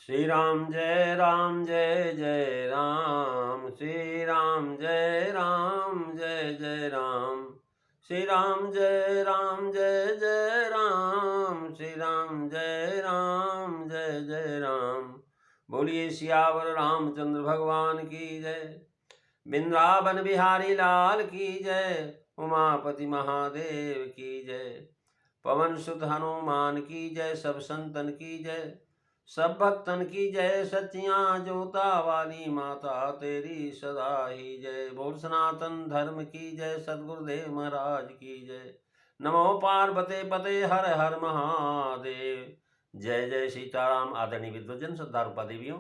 श्री राम जय जय राम, श्री राम जय जय राम, श्री राम जय जय राम, श्री राम जय जय राम। बोलिए सियावर रामचंद्र भगवान की जय, वृंदावन बिहारी लाल की जय, उमापति महादेव की जय, पवन सुत हनुमान की जय, सब संतन की जय, सब भक्तन की जय, सच्चियां जोता वाली माता तेरी सदा ही जय। बोल सनातन धर्म की जय, सद्गुरुदेव महाराज की जय। नमो पार्वते पते हर हर महादेव। जय जय सीताराम। आदरणीय विद्वजन, श्रद्धारूपा देवियों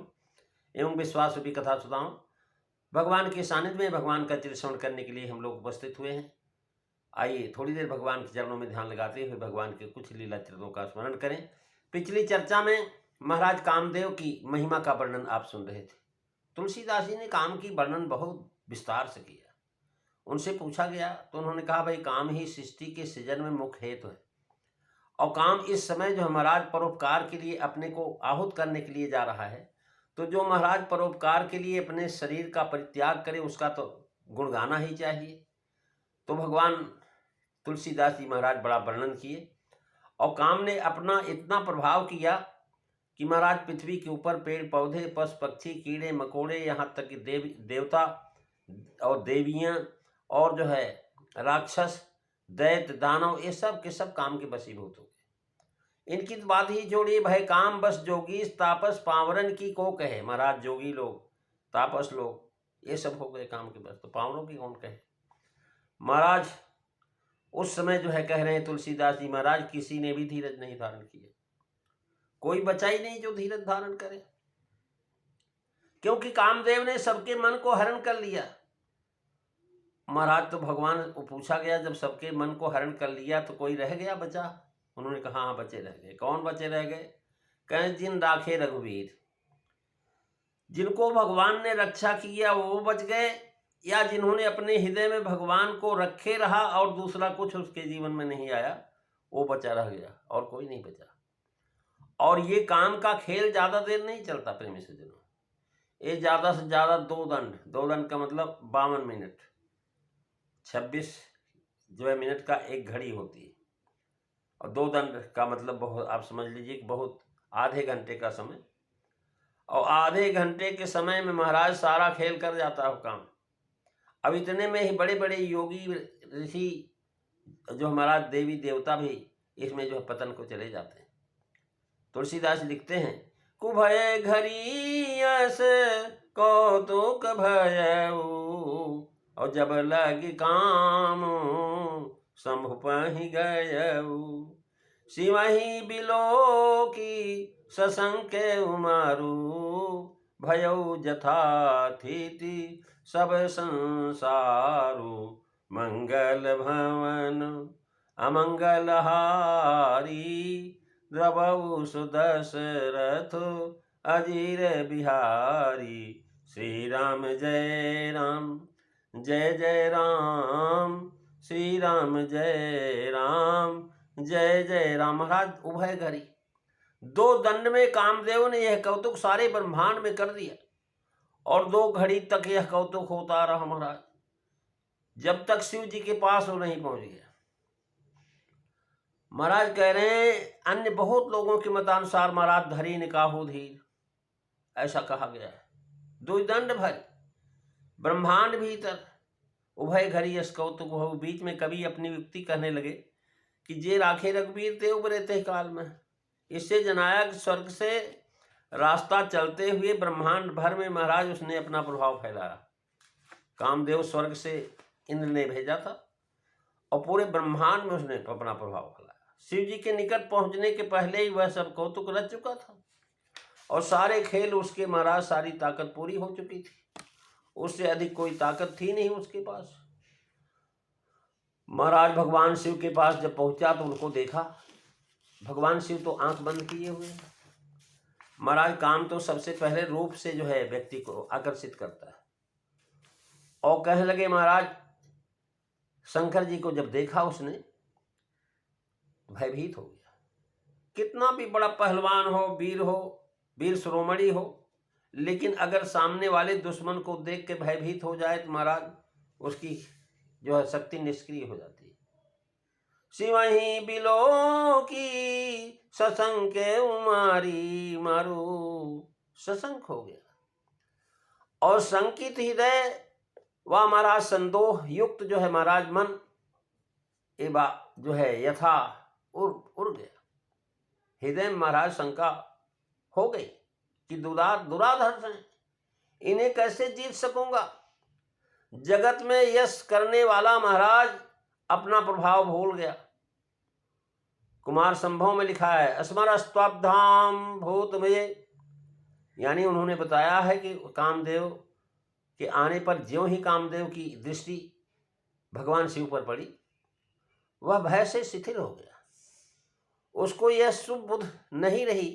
एवं विश्वास रूपी कथा सुधाओं, भगवान के सानिध्य में भगवान का चिरश्रवण करने के लिए हम लोग उपस्थित हुए हैं। आइए थोड़ी देर भगवान के चरणों में ध्यान लगाते हुए भगवान के कुछ लीला चरित्रों का स्मरण करें। पिछली चर्चा में महाराज कामदेव की महिमा का वर्णन आप सुन रहे थे। तुलसीदास जी ने काम की वर्णन बहुत विस्तार से किया। उनसे पूछा गया तो उन्होंने कहा, भाई काम ही सृष्टि के सृजन में मुख्य हेतु है, और काम इस समय जो महाराज परोपकार के लिए अपने को आहूत करने के लिए जा रहा है, तो जो महाराज परोपकार के लिए अपने शरीर का परित्याग करे उसका तो गुण गाना ही चाहिए। तो भगवान तुलसीदास जी महाराज बड़ा वर्णन किए, और काम ने अपना इतना प्रभाव किया कि महाराज पृथ्वी के ऊपर पेड़ पौधे, पशु पक्षी, कीड़े मकोड़े, यहाँ तक कि देवता और देवियाँ और जो है राक्षस, दैत्य, दानव, ये सब के सब काम के वशीभूत हो गए। इनकी तो बात ही जोड़िए, भाई काम बस जोगी तापस पावरन की को कहे। महाराज जोगी लोग, तापस लोग, ये सब हो गए काम के बस, तो पावरों की कौन कहे। महाराज उस समय जो है कह रहे हैं तुलसीदास जी महाराज, किसी ने भी धीरज नहीं धारण किया, कोई बचा ही नहीं जो धीरज धारण करे, क्योंकि कामदेव ने सबके मन को हरण कर लिया। महाराज तो भगवान को पूछा गया, जब सबके मन को हरण कर लिया तो कोई रह गया बचा? उन्होंने कहा हाँ बचे रह गए। कौन बचे रह गए? कहें जिन राखे रघुवीर, जिनको भगवान ने रक्षा किया वो बच गए, या जिन्होंने अपने हृदय में भगवान को रखे रहा और दूसरा कुछ उसके जीवन में नहीं आया, वो बचा रह गया, और कोई नहीं बचा। और ये काम का खेल ज़्यादा देर नहीं चलता प्रेमी सज्जनों, ये ज़्यादा से ज़्यादा दो दंड का मतलब 52 मिनट, 26 जो है मिनट का एक घड़ी होती है, और 2 दंड का मतलब बहुत, आप समझ लीजिए कि बहुत आधे घंटे का समय। और आधे घंटे के समय में महाराज सारा खेल कर जाता है काम। अब इतने में ही बड़े बड़े योगी ऋषि जो हमारा देवी देवता भी इसमें जो है पतन को चले जाते हैं। तुलसीदास लिखते हैं, कुभय घरियस कौतुक भयऊ, और जब लगी काम शंभु पहि गयऊ, शिवहि बिलो की सशंक उमारू, भयऊ जथाथिति सब संसारू, मंगल भवन अमंगल हारी, द्रवऊ सुदशरथ अजीर बिहारी, श्री राम जय राम, श्री राम जय जय राम। महाराज उभय घड़ी 2 दंड में कामदेव ने यह कौतुक सारे ब्रह्मांड में कर दिया, और 2 घड़ी तक यह कौतुक होता रहा महाराज, जब तक शिव जी के पास वो नहीं पहुंच गया। महाराज कह रहे हैं, अन्य बहुत लोगों के मतानुसार महाराज धरी निकाहो धीर, ऐसा कहा गया है। 2 दंड भर ब्रह्मांड भीतर उभय घड़ी यस कौतुक हो। बीच में कभी अपनी युक्ति कहने लगे कि जे राखे रघुवीर ते उबरे ते काल में। इससे जनाया कि स्वर्ग से रास्ता चलते हुए ब्रह्मांड भर में महाराज उसने अपना प्रभाव फैलाया। कामदेव स्वर्ग से इंद्र ने भेजा था, और पूरे ब्रह्मांड में उसने अपना प्रभाव फैलाया। शिव जी के निकट पहुंचने के पहले ही वह सब कौतुक रच चुका था, और सारे खेल उसके महाराज, सारी ताकत पूरी हो चुकी थी, उससे अधिक कोई ताकत थी नहीं उसके पास। महाराज भगवान शिव के पास जब पहुंचा तो उनको देखा, भगवान शिव तो आंख बंद किए हुए हैं। महाराज काम तो सबसे पहले रूप से जो है व्यक्ति को आकर्षित करता है, और कहने लगे महाराज शंकर जी को जब देखा उसने भयभीत हो गया। कितना भी बड़ा पहलवान हो, वीर हो, वीर शिरोमणि हो, लेकिन अगर सामने वाले दुश्मन को देख के भयभीत हो जाए तो महाराज उसकी जो है शक्ति निष्क्रिय हो जाती है। सिवही बिलो की सशंक उमारी, मारू सशंक हो गया और संकित हृदय व महाराज संदोह युक्त जो है महाराज मन ये बात जो है यथा उड़ गया। हृदय में महाराज शंका हो गई कि दुराधर्ष हैं, इन्हें कैसे जीत सकूंगा। जगत में यश करने वाला महाराज अपना प्रभाव भूल गया। कुमार संभव में लिखा है स्मरस्त्वब्धाम भूतमये, यानी उन्होंने बताया है कि कामदेव के आने पर ज्यों ही कामदेव की दृष्टि भगवान शिव पर पड़ी, वह भय से शिथिल हो गया। उसको यह शुभ बुद्ध नहीं रही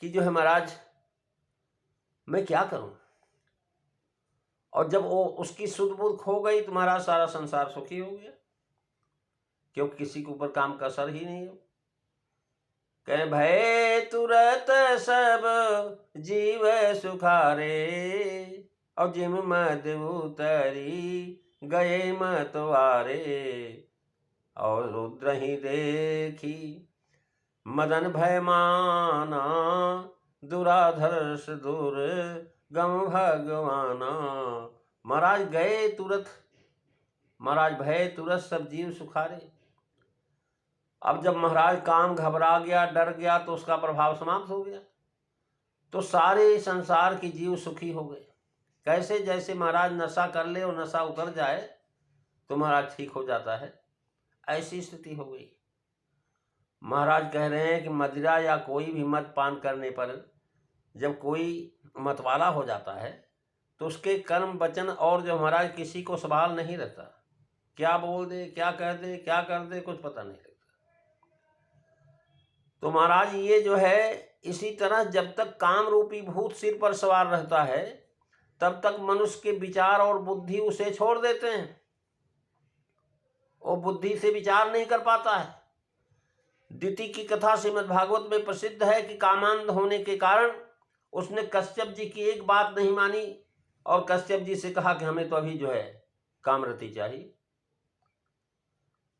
कि जो है महाराज मैं क्या करूं। और जब वो उसकी शुद्ध बुद्ध खो गई तो महाराज सारा संसार सुखी हो गया, क्योंकि किसी के ऊपर काम का असर ही नहीं हो। कह भय तुरत सब जीव सुखारे, और जिम मद उतरी गए मतवारे। और रुद्र ही देखी मदन भय माना, दुराधर्ष दूर गम भगवाना। महाराज गए तुरंत, महाराज भय तुरंत सब जीव सुखारे। अब जब महाराज काम घबरा गया, डर गया, तो उसका प्रभाव समाप्त हो गया, तो सारे संसार के जीव सुखी हो गए। कैसे? जैसे महाराज नशा कर ले और नशा उतर जाए तो महाराज ठीक हो जाता है, ऐसी स्थिति हो गई। महाराज कह रहे हैं कि मदिरा या कोई भी मद पान करने पर जब कोई मतवाला हो जाता है तो उसके कर्म वचन और जो महाराज किसी को सवाल नहीं रहता, क्या बोल दे, क्या कह दे, क्या कर दे, कुछ पता नहीं लगता। तो महाराज ये जो है इसी तरह जब तक काम रूपी भूत सिर पर सवार रहता है तब तक मनुष्य के विचार और बुद्धि उसे छोड़ देते हैं। वो बुद्धि से विचार नहीं कर पाता है। दिति की कथा श्रीमद् भागवत में प्रसिद्ध है कि कामांध होने के कारण उसने कश्यप जी की एक बात नहीं मानी और कश्यप जी से कहा कि हमें तो अभी जो है कामरति चाहिए।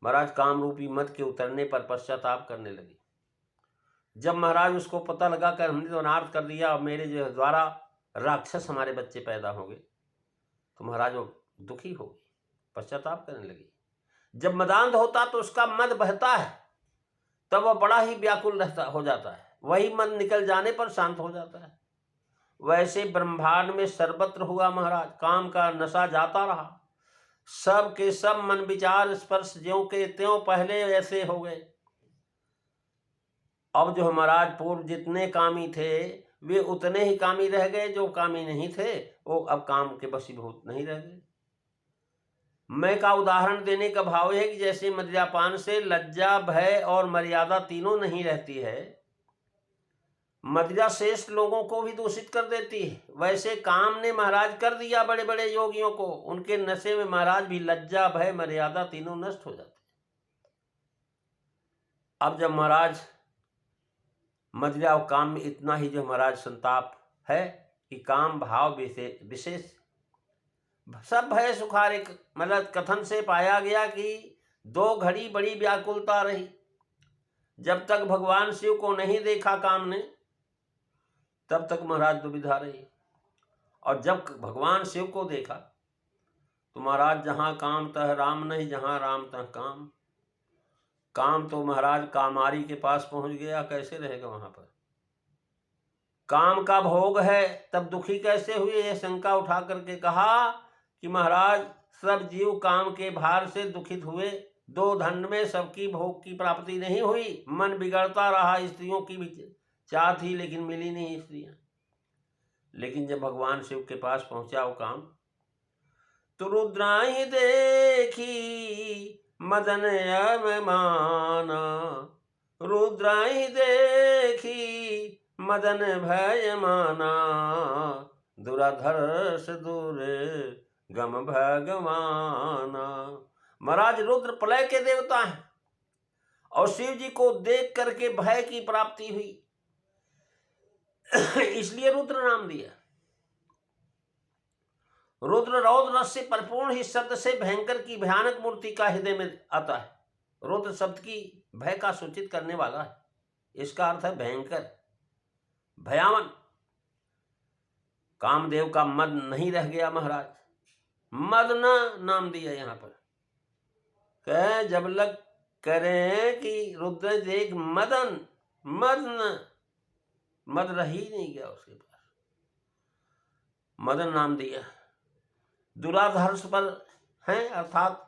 महाराज काम रूपी मद के उतरने पर पश्चाताप करने लगे। जब महाराज उसको पता लगा कि हमने तो अनार्थ कर दिया और मेरे जो द्वारा राक्षस हमारे बच्चे पैदा हो गए, तो महाराज वो दुखी हो गई, पश्चाताप करने लगी। जब मदांध होता तो उसका मद बहता है, तब वह बड़ा ही व्याकुल हो जाता है, वही मद निकल जाने पर शांत हो जाता है। वैसे ब्रह्मांड में सर्वत्र हुआ महाराज, काम का नशा जाता रहा, सब के सब मन विचार स्पर्श ज्यों के त्यों पहले ऐसे हो गए। अब जो महाराज पूर्व जितने कामी थे वे उतने ही कामी रह गए, जो कामी नहीं थे वो अब काम के वशीभूत नहीं रह गए। मैं का उदाहरण देने का भाव है कि जैसे मदिरापान से लज्जा, भय और मर्यादा तीनों नहीं रहती है, मदिरा श्रेष्ठ लोगों को भी दूषित कर देती है, वैसे काम ने महाराज कर दिया बड़े बड़े योगियों को। उनके नशे में महाराज भी लज्जा, भय, मर्यादा तीनों नष्ट हो जाते। अब जब महाराज मदिरा और काम में इतना ही जो महाराज संताप है कि काम भाव विशेष सब भय सुखारे, मतलब कथन से पाया गया कि 2 घड़ी बड़ी व्याकुलता रही। जब तक भगवान शिव को नहीं देखा काम ने तब तक महाराज दुविधा रही, और जब भगवान शिव को देखा तो महाराज जहाँ काम तह राम नहीं, जहाँ राम तह काम। काम तो महाराज कामारी के पास पहुंच गया, कैसे रहेगा वहां पर। काम का भोग है तब दुखी कैसे हुए, यह शंका उठा करके कहा कि महाराज सब जीव काम के भार से दुखित हुए, 2 दंड में सबकी भोग की प्राप्ति नहीं हुई, मन बिगड़ता रहा, स्त्रियों की भी चाह थी लेकिन मिली नहीं स्त्रियां। लेकिन जब भगवान शिव के पास पहुंचा वो काम, तो रुद्राई देखी मदन अभिमाना, रुद्राई देखी मदन भय माना, दुराधर्ष दूर गम भगवाना। महाराज रुद्र प्रलय के देवता हैं और शिव जी को देख करके भय की प्राप्ति हुई। इसलिए रुद्र नाम दिया। रुद्र रौद्र रस से परिपूर्ण ही शब्द से भयंकर की भयानक मूर्ति का हृदय में आता है। रुद्र शब्द की भय का सूचित करने वाला है, इसका अर्थ है भयंकर, भयावन। कामदेव का मद नहीं रह गया महाराज, मद न नाम दिया यहां पर। कह जब लग करें कि रुद्र देख मदन, मद न, मद रह ही नहीं गया उसके पास, मदन नाम दिया। दुराधर्ष पर हैं अर्थात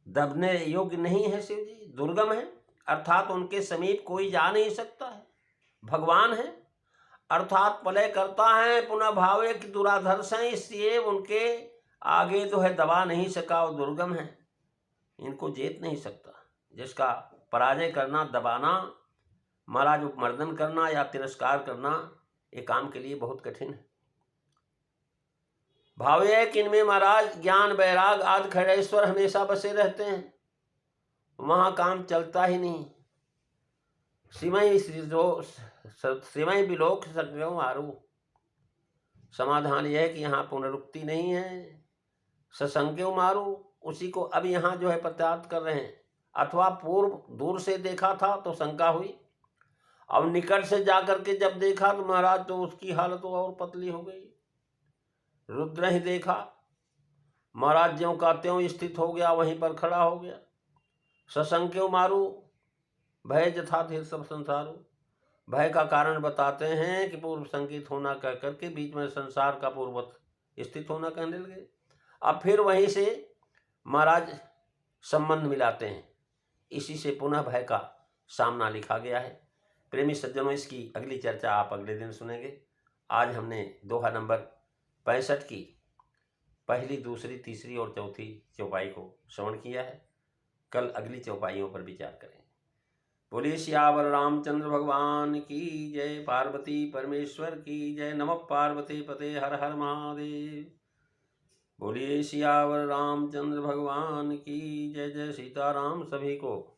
दबने योग्य नहीं है शिव जी, दुर्गम है अर्थात उनके समीप कोई जा नहीं सकता है। भगवान है अर्थात प्रलय करता है, पुनः भावे कि दुराधर्ष हैं, इसलिए उनके आगे जो है दबा नहीं सका, वो दुर्गम है, इनको जीत नहीं सकता। जिसका पराजय करना, दबाना, महाराज उपमर्दन करना या तिरस्कार करना, ये काम के लिए बहुत कठिन है। भाव है कि इनमें महाराज ज्ञान वैराग आदि खड़ेश्वर हमेशा बसे रहते हैं, वहां काम चलता ही नहीं। सिमय विलोक सक्रियो मारू, समाधान यह है कि यहाँ पुनरुक्ति नहीं है। ससंज्ञो मारू, उसी को अब यहाँ जो है प्रत्यात कर रहे हैं। अथवा पूर्व दूर से देखा था तो शंका हुई, अब निकट से जाकर के जब देखा तो महाराज तो उसकी हालत और पतली हो गई। रुद्र ही देखा, महाराज ज्यों का त्यों स्थित हो गया, वहीं पर खड़ा हो गया। ससंख्यो मारू, भय जथा थे सब संसारू। भय का कारण बताते हैं कि पूर्व संकेत होना कह करके बीच में संसार का पूर्ववत स्थित होना कहने लगे। अब फिर वहीं से महाराज संबंध मिलाते हैं, इसी से पुनः भय का सामना लिखा गया है। प्रेमी सज्जनों, इसकी अगली चर्चा आप अगले दिन सुनेंगे। आज हमने दोहा नंबर 65 की पहली, दूसरी, तीसरी और चौथी चौपाई को श्रवण किया है। कल अगली चौपाइयों पर विचार करेंगे। बोलिए सियावर रामचंद्र भगवान की जय, पार्वती परमेश्वर की जय। नमः पार्वती पते, हर हर महादेव। बोलिए सियावर रामचंद्र भगवान की जय। जय सीताराम। सभी को